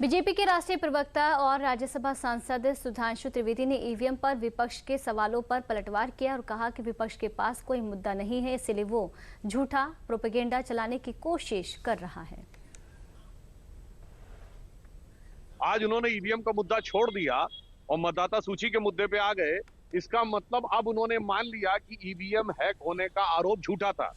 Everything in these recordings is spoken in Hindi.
बीजेपी के राष्ट्रीय प्रवक्ता और राज्यसभा सांसद सुधांशु त्रिवेदी ने ईवीएम पर विपक्ष के सवालों पर पलटवार किया और कहा कि विपक्ष के पास कोई मुद्दा नहीं है, इसलिए वो झूठा प्रोपेगेंडा चलाने की कोशिश कर रहा है। आज उन्होंने ईवीएम का मुद्दा छोड़ दिया और मतदाता सूची के मुद्दे पे आ गए। इसका मतलब अब उन्होंने मान लिया कि ईवीएम हैक होने का आरोप झूठा था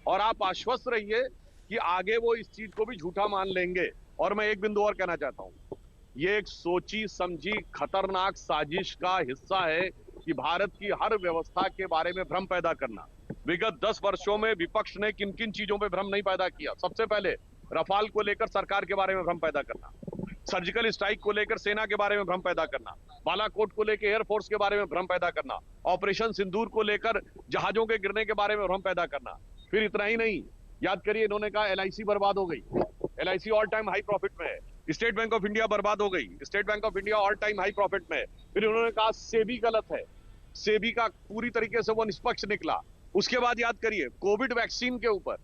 और आप आश्वस्त रहिए कि आगे वो इस चीज को भी झूठा मान लेंगे। और मैं एक बिंदु और कहना चाहता हूं, ये एक सोची समझी खतरनाक साजिश का हिस्सा है कि भारत की हर व्यवस्था के बारे में भ्रम पैदा करना। विगत 10 वर्षों में विपक्ष ने किन किन चीजों पे भ्रम नहीं पैदा किया। सबसे पहले रफाल को लेकर सरकार के बारे में भ्रम पैदा करना, सर्जिकल स्ट्राइक को लेकर सेना के बारे में भ्रम पैदा करना, बालाकोट को लेकर एयरफोर्स के बारे में भ्रम पैदा करना, ऑपरेशन सिंदूर को लेकर जहाजों के गिरने के बारे में भ्रम पैदा करना। फिर इतना ही नहीं, याद करिए इन्होंने कहा एलआईसी बर्बाद हो गई, LIC all time high profit में है। स्टेट बैंक ऑफ इंडिया बर्बाद हो गई, state bank of India all time high profit में है। फिर उन्होंने कहा सेबी गलत है, सेबी का पूरी तरीके से वो निष्पक्ष निकला। उसके बाद याद करिए कोविड वैक्सीन के ऊपर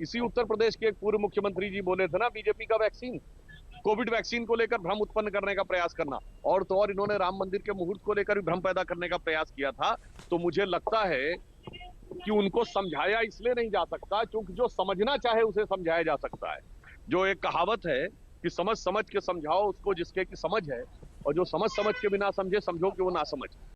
इसी उत्तर प्रदेश के एक पूर्व मुख्यमंत्री जी बोले थे ना, बीजेपी का वैक्सीन, कोविड वैक्सीन को लेकर भ्रम उत्पन्न करने का प्रयास करना। और तो और इन्होंने राम मंदिर के मुहूर्त को लेकर भी भ्रम पैदा करने का प्रयास किया था। तो मुझे लगता है कि उनको समझाया इसलिए नहीं जा सकता क्योंकि जो समझना चाहे उसे समझाया जा सकता है। जो एक कहावत है कि समझ समझ के समझाओ उसको जिसके की समझ है, और जो समझ समझ के बिना समझे समझो कि वो ना समझ।